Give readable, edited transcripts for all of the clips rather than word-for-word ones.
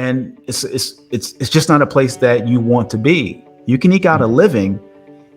and it's just not a place that you want to be. You can eke out a living,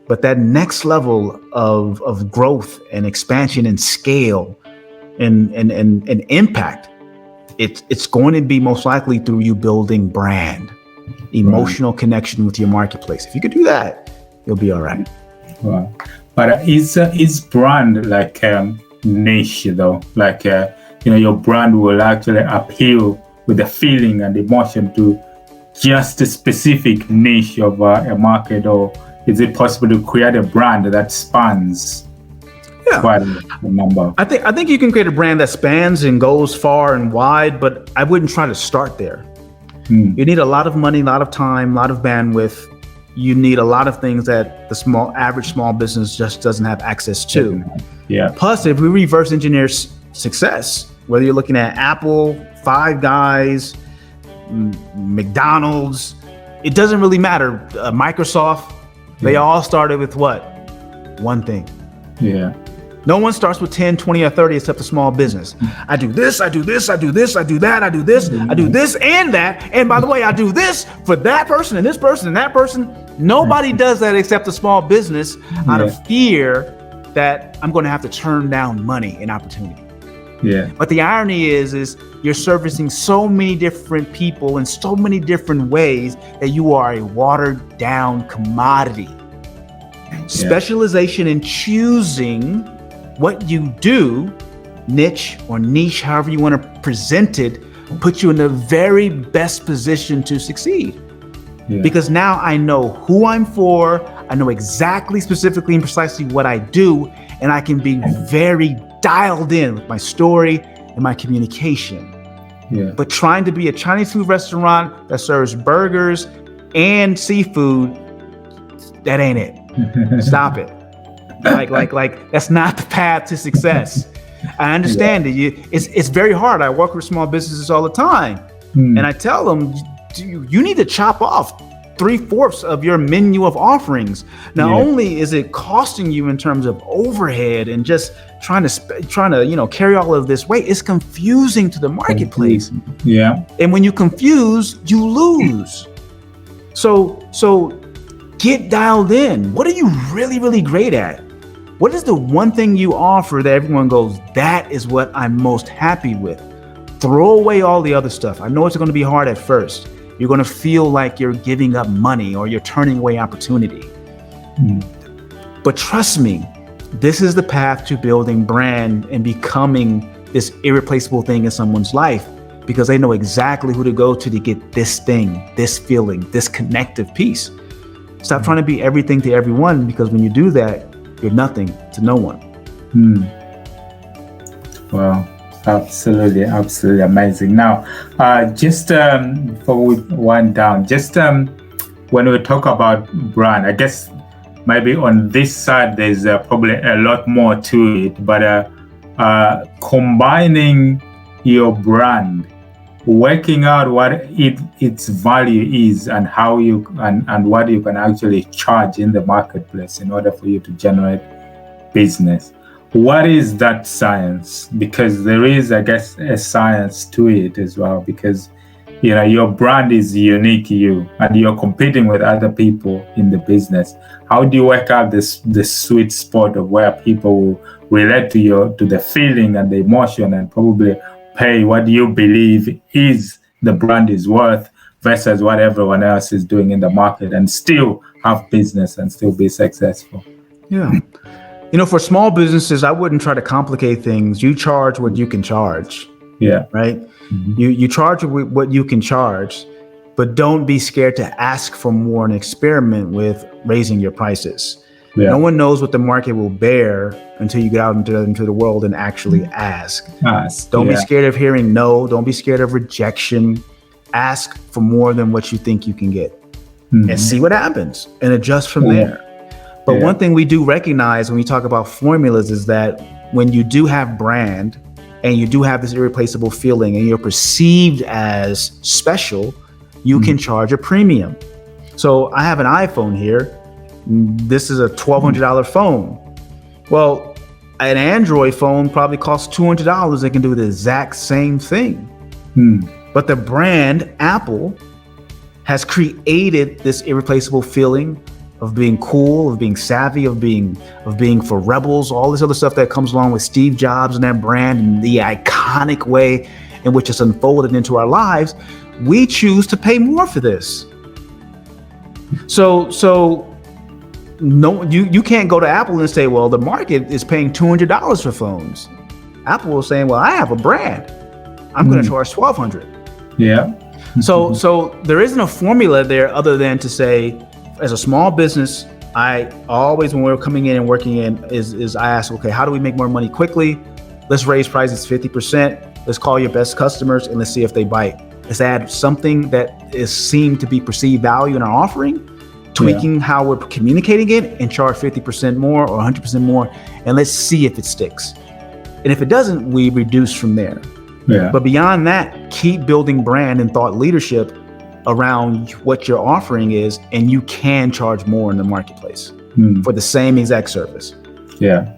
but that next level of growth and expansion and scale and impact, it's going to be most likely through you building brand, emotional connection with your marketplace. If you could do that, you'll be all right. Wow. But is brand like niche though? Like your brand will actually appeal with the feeling and emotion to just a specific niche of a market, or is it possible to create a brand that spans quite a number? I think you can create a brand that spans and goes far and wide, but I wouldn't try to start there. You need a lot of money, a lot of time, a lot of bandwidth. You need a lot of things that the average small business just doesn't have access to. Yeah. Plus, if we reverse engineer success, whether you're looking at Apple, Five Guys, McDonald's, it doesn't really matter. Microsoft, they all started with what? One thing. Yeah. No one starts with 10, 20, or 30 except a small business. I do this, I do this, I do this, I do that, I do this, I do this and that. And by the way, I do this for that person and this person and that person. Nobody does that except a small business out of fear that I'm going to have to turn down money and opportunity. Yeah. But the irony is you're servicing so many different people in so many different ways that you are a watered down commodity. Specialization in choosing what you do, niche or niche, however you want to present it, puts you in the very best position to succeed. Because now I know who I'm for, I know exactly, specifically, and precisely what I do, and I can be very dialed in with my story and my communication. But trying to be a Chinese food restaurant that serves burgers and seafood, that ain't it. Stop it. Like that's not the path to success. I understand that it's very hard. I work with small businesses all the time, and I tell them, you need to chop off 3/4 of your menu of offerings. Not only is it costing you in terms of overhead and just trying to carry all of this weight, it's confusing to the marketplace. And when you confuse, you lose. So get dialed in. What are you really, really great at? What is the one thing you offer that everyone goes, that is what I'm most happy with? Throw away all the other stuff. I know it's going to be hard at first. You're going to feel like you're giving up money or you're turning away opportunity. But trust me, this is the path to building brand and becoming this irreplaceable thing in someone's life, because they know exactly who to go to get this thing, this feeling, this connective piece. Stop trying to be everything to everyone, because when you do that, you're nothing to no one. Wow, absolutely amazing. Now, just before we wind down, just when we talk about brand, I guess maybe on this side there's probably a lot more to it, but combining your brand, working out what its value is and how you and what you can actually charge in the marketplace in order for you to generate business. What is that science? Because there is, I guess, a science to it as well, because your brand is unique to you and you're competing with other people in the business. How do you work out the sweet spot of where people will relate to the feeling and the emotion and probably pay what you believe is the brand is worth versus what everyone else is doing in the market, and still have business and still be successful? For small businesses, I wouldn't try to complicate things. You charge what you can charge. Right? You charge what you can charge, but don't be scared to ask for more and experiment with raising your prices. No one knows what the market will bear until you get out into the world and actually ask. Don't be scared of hearing no. Don't be scared of rejection. Ask for more than what you think you can get and see what happens and adjust from there. But one thing we do recognize when we talk about formulas is that when you do have brand and you do have this irreplaceable feeling and you're perceived as special, you can charge a premium. So I have an iPhone here. This is a $1,200 phone. Well, an Android phone probably costs $200. They can do the exact same thing. But the brand Apple has created this irreplaceable feeling of being cool, of being savvy, of being for rebels, all this other stuff that comes along with Steve Jobs and that brand and the iconic way in which it's unfolded into our lives. We choose to pay more for this. So no, you can't go to Apple and say, well, the market is paying $200 for phones. Apple is saying, well, I have a brand. I'm going to charge $1,200. Yeah. So there isn't a formula there other than to say, as a small business, I always, when we're coming in and working in, is I ask, okay, how do we make more money quickly? Let's raise prices 50%. Let's call your best customers and let's see if they bite. Let's add something that is seemed to be perceived value in our offering, tweaking how we're communicating it, and charge 50% more or 100% more, and let's see if it sticks. And if it doesn't, we reduce from there. Yeah. But beyond that, keep building brand and thought leadership around what your offering is, and you can charge more in the marketplace for the same exact service. Yeah.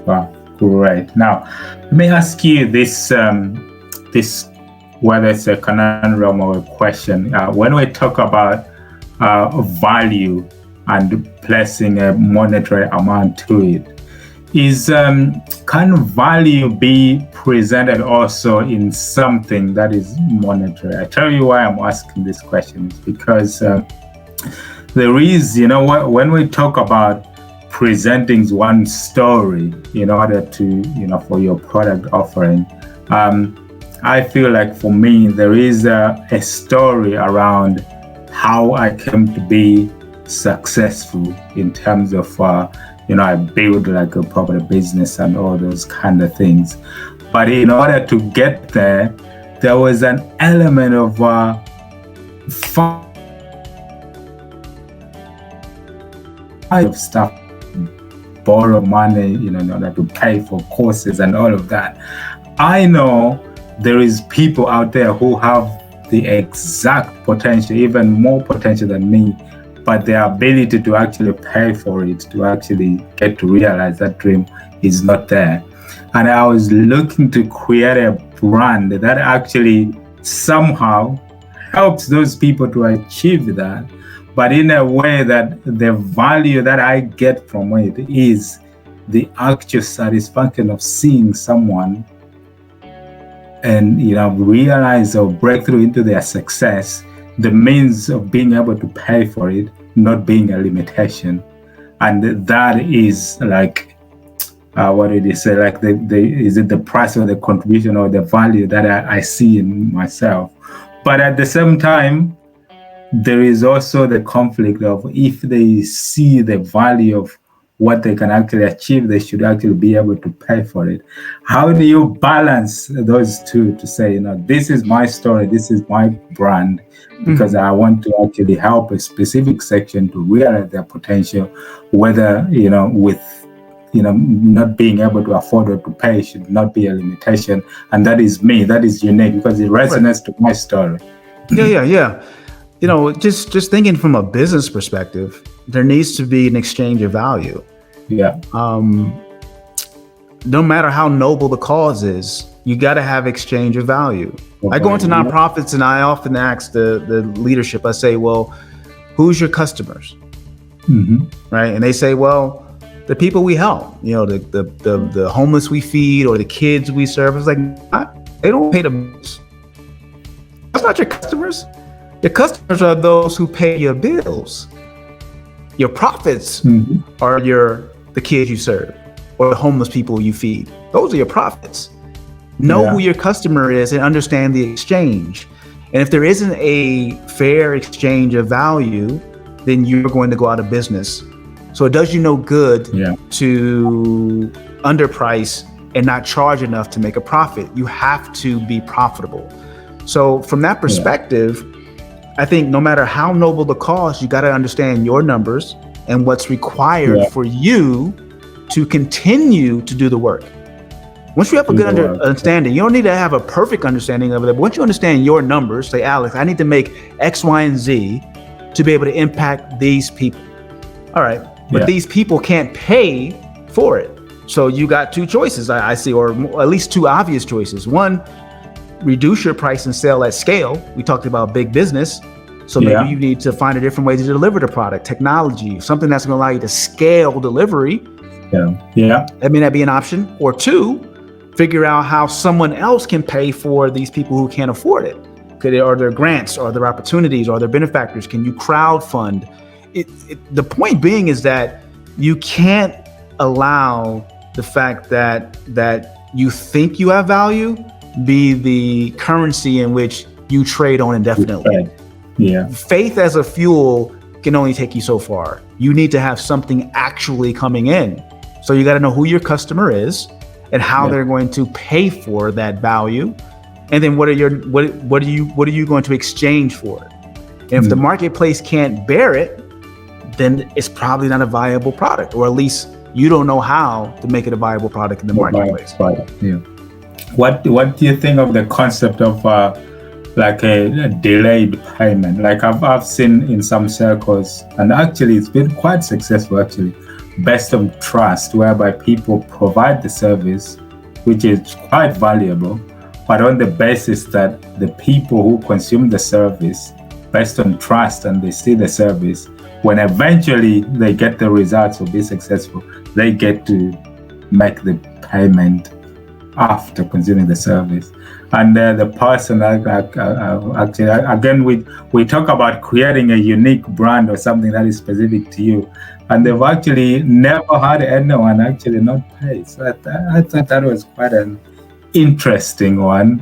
Wow. Great. Now, let me ask you this, whether it's a conundrum or a question. When we talk about value and placing a monetary amount to it, can value be presented also in something that is monetary? I tell you why I'm asking this question is because there is, when we talk about presenting one story in order to, for your product offering, I feel like for me, there is a story around how I came to be successful in terms of, I build like a proper business and all those kind of things. But in order to get there, there was an element of stuff, borrow money, in order to pay for courses and all of that. I know there is people out there who have the exact potential, even more potential than me, but their ability to actually pay for it, to actually get to realize that dream is not there. And I was looking to create a brand that actually somehow helps those people to achieve that, but in a way that the value that I get from it is the actual satisfaction of seeing someone and realize or break through into their success, the means of being able to pay for it not being a limitation. And that is like, what did he say? Like is it the price or the contribution or the value that I see in myself? But at the same time, there is also the conflict of if they see the value of what they can actually achieve, they should actually be able to pay for it. How do you balance those two to say, this is my story, this is my brand, because I want to actually help a specific section to realize their potential, whether, with, not being able to afford or to pay should not be a limitation. And that is me, that is unique because it resonates to my story. Yeah. Just thinking from a business perspective, there needs to be an exchange of value. Yeah. No matter how noble the cause is, you got to have exchange of value. I go into nonprofits and I often ask the leadership, I say, well, who's your customers? Right? And they say, well, the people we help, the homeless we feed or the kids we serve. It's like, they don't pay the bills. That's not your customers. Your customers are those who pay your bills. Your profits are the kids you serve or the homeless people you feed. Those are your profits. Know who your customer is and understand the exchange. And if there isn't a fair exchange of value, then you're going to go out of business. So it does you no good to underprice and not charge enough to make a profit. You have to be profitable. So from that perspective, I think no matter how noble the cause, you got to understand your numbers and what's required for you to continue to do the work. Once you have a good understanding, you don't need to have a perfect understanding of it, but once you understand your numbers, say, Alex, I need to make X, Y, and Z to be able to impact these people. All right, but these people can't pay for it. So you got two choices, I see, or at least two obvious choices. One, reduce your price and sell at scale. We talked about big business. So maybe you need to find a different way to deliver the product, technology, something that's going to allow you to scale delivery. That may not be an option. Or two, figure out how someone else can pay for these people who can't afford it. Are there grants? Are there opportunities? Are there benefactors? Can you crowdfund? The point being is that you can't allow the fact that you think you have value be the currency in which you trade on indefinitely. Faith as a fuel can only take you so far. You need to have something actually coming in. So you got to know who your customer is and how they're going to pay for that value. And then what are you going to exchange for it? And if the marketplace can't bear it, then it's probably not a viable product, or at least you don't know how to make it a viable product in the marketplace. What do you think of the concept of like a delayed payment? Like I've seen in some circles, and actually it's been quite successful actually, based on trust, whereby people provide the service, which is quite valuable, but on the basis that the people who consume the service, based on trust, and they see the service, when eventually they get the results or be successful, they get to make the payment after consuming the service. And the person actually, again, we talk about creating a unique brand or something that is specific to you, and they've actually never had anyone actually not pay. So I thought that was quite an interesting one.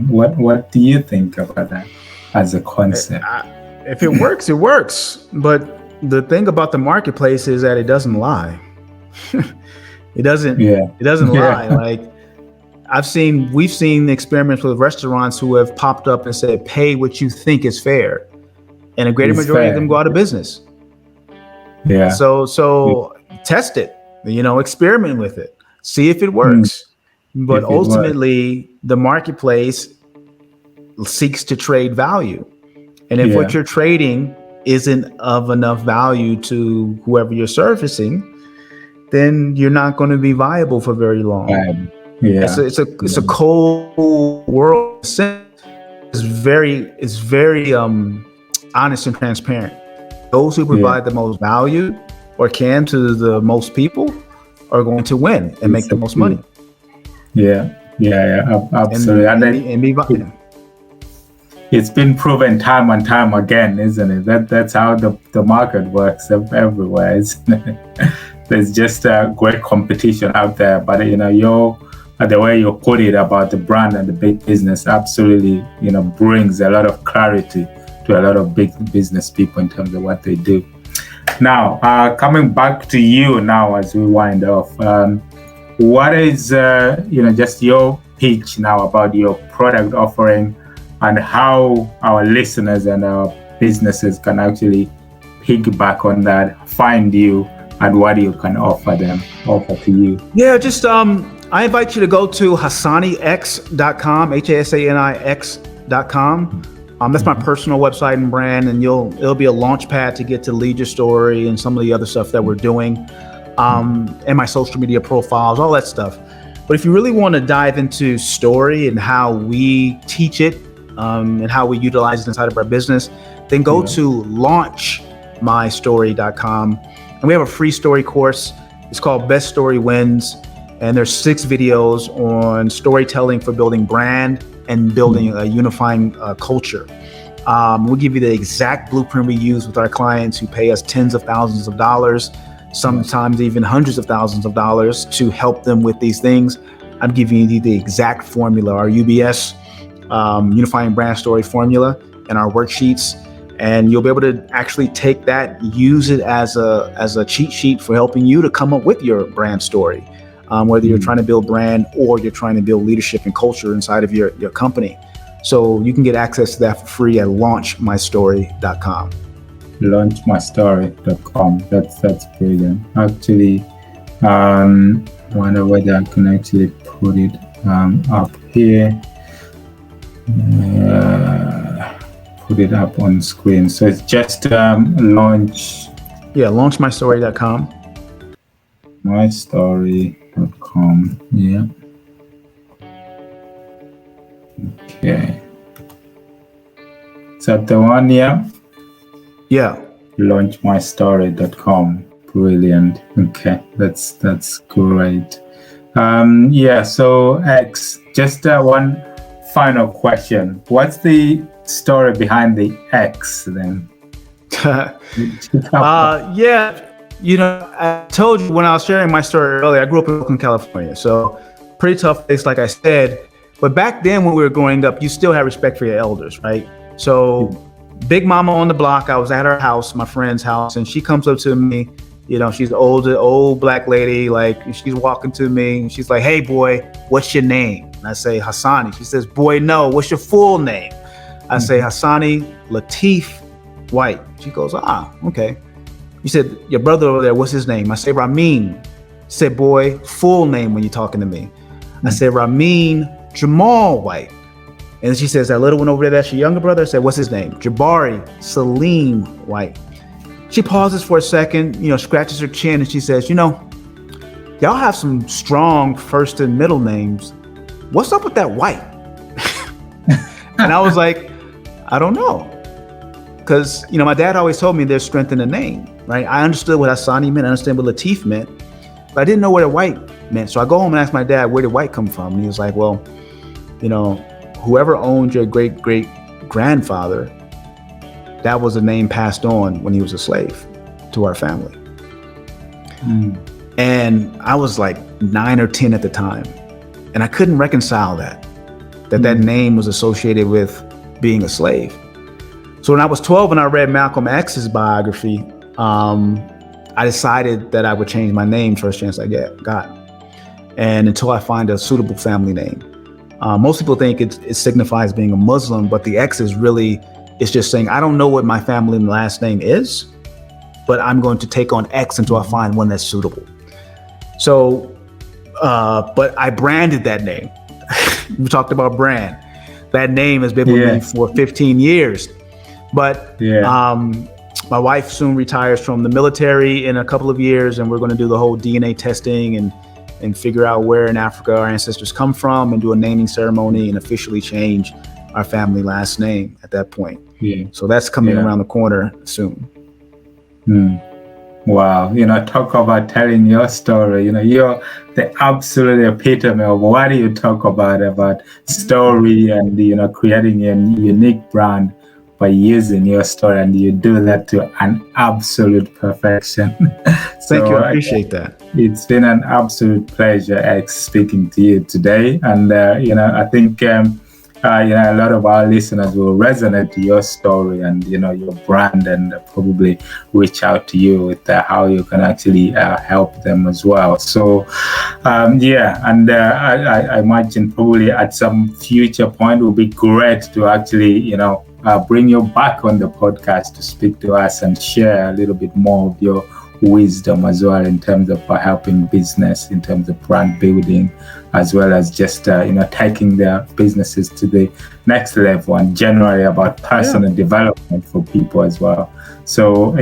What do you think about that as a concept? If it works, it works. But the thing about the marketplace is that it doesn't lie. It doesn't lie. Like we've seen experiments with restaurants who have popped up and said, pay what you think is fair. And a greater majority of them go out of business. So test it, experiment with it, see if it works. But ultimately, the marketplace seeks to trade value. And if what you're trading isn't of enough value to whoever you're servicing, then you're not going to be viable for very long. It's a cold world. It's very honest and transparent. Those who provide the most value or can to the most people are going to win and make the most money. Absolutely. It's been proven time and time again, isn't it? That's how the market works everywhere, isn't it? There's just a great competition out there, but the way you put it about the brand and the big business absolutely brings a lot of clarity to a lot of big business people in terms of what they do. Now, coming back to you now as we wind off, what is just your pitch now about your product offering and how our listeners and our businesses can actually piggyback on that, find you, and what you can offer to you? Yeah, just I invite you to go to HasaniX.com, HasaniX.com. That's my personal website and brand, and it'll be a launch pad to get to lead your story and some of the other stuff that we're doing, and my social media profiles, all that stuff. But if you really want to dive into story and how we teach it, and how we utilize it inside of our business, then go to launchmystory.com. And we have a free story course. It's called Best Story Wins. And there's 6 videos on storytelling for building brand and building a unifying culture. We'll give you the exact blueprint we use with our clients who pay us tens of thousands of dollars, sometimes even hundreds of thousands of dollars to help them with these things. I'm giving you the exact formula, our UBS, Unifying Brand Story formula, and our worksheets. And you'll be able to actually take that, use it as a cheat sheet for helping you to come up with your brand story, whether you're trying to build brand or you're trying to build leadership and culture inside of your company. So you can get access to that for free at launchmystory.com. Launchmystory.com. That's brilliant. Actually, wonder whether I can actually put it up here. Put it up on screen. So it's just launchmystory.com. Mystory.com. Yeah. Okay. Okay. Is that the one? Yeah. Yeah. Launchmystory.com. Brilliant. Okay, that's great. Yeah. So X, just one final question. What's the story behind the X then? Yeah. I told you when I was sharing my story earlier, I grew up in Oakland, California. So pretty tough place, like I said. But back then when we were growing up, you still had respect for your elders, right? So Big Mama on the block, I was at her house, my friend's house, and she comes up to me. She's an old black lady. Like, she's walking to me and she's like, "Hey boy, what's your name?" And I say, "Hasani." She says, "Boy, no, what's your full name?" I say, "Hasani Latif White." She goes, "Ah, okay." You said, "Your brother over there, what's his name?" I say, "Ramin." She said, "Boy, full name when you're talking to me." I said, "Ramin Jamal White." And then she says, "That little one over there, that's your younger brother?" I said, "What's his name?" "Jabari Salim White." She pauses for a second, scratches her chin, and she says, "Y'all have some strong first and middle names. What's up with that White?" And I was like, "I don't know." Because, my dad always told me there's strength in the name, right? I understood what Hasani meant, I understood what Latif meant, but I didn't know what a White meant. So I go home and ask my dad, "Where did White come from?" And he was like, "Well, whoever owned your great-great-grandfather, that was a name passed on when he was a slave to our family." And I was like 9 or 10 at the time. And I couldn't reconcile that name was associated with being a slave. So when I was 12 and I read Malcolm X's biography, I decided that I would change my name first chance I got. And until I find a suitable family name. Most people think it signifies being a Muslim, but the X is really, it's just saying, I don't know what my family last name is, but I'm going to take on X until I find one that's suitable. So, but I branded that name. We talked about brand. That name has been with me for 15 years. But my wife soon retires from the military in a couple of years, and we're going to do the whole DNA testing and figure out where in Africa our ancestors come from and do a naming ceremony and officially change our family last name at that point. So that's coming around the corner soon. Wow. Talk about telling your story. You're the absolute epitome of what you talk about story and, creating a unique brand by using your story, and you do that to an absolute perfection. Thank you. I appreciate that. It's been an absolute pleasure, X, speaking to you today. And, I think, a lot of our listeners will resonate to your story and, your brand, and probably reach out to you with how you can actually help them as well. So, I imagine probably at some future point it will be great to actually, bring you back on the podcast to speak to us and share a little bit more of your wisdom as well in terms of helping business, in terms of brand building, as well as just taking their businesses to the next level, and generally about personal development for people as well. So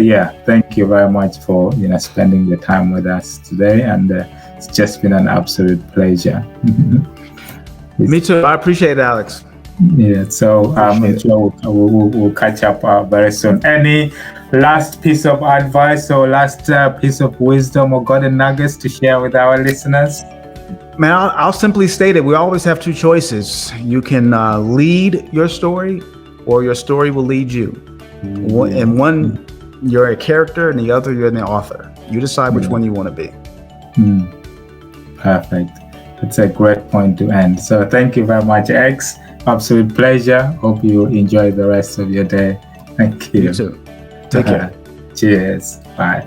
thank you very much for spending the time with us today, and it's just been an absolute pleasure. Me too. I appreciate it, Alex. So I'm sure we'll catch up very soon. Any last piece of advice or last piece of wisdom or golden nuggets to share with our listeners? Man, I'll simply state it. We always have two choices. You can lead your story, or your story will lead you. And one, you're a character, and the other, you're the author. You decide which one you want to be. Perfect. That's a great point to end. So thank you very much, X. Absolute pleasure. Hope you enjoy the rest of your day. Thank you. You too. Take care. Cheers. Bye.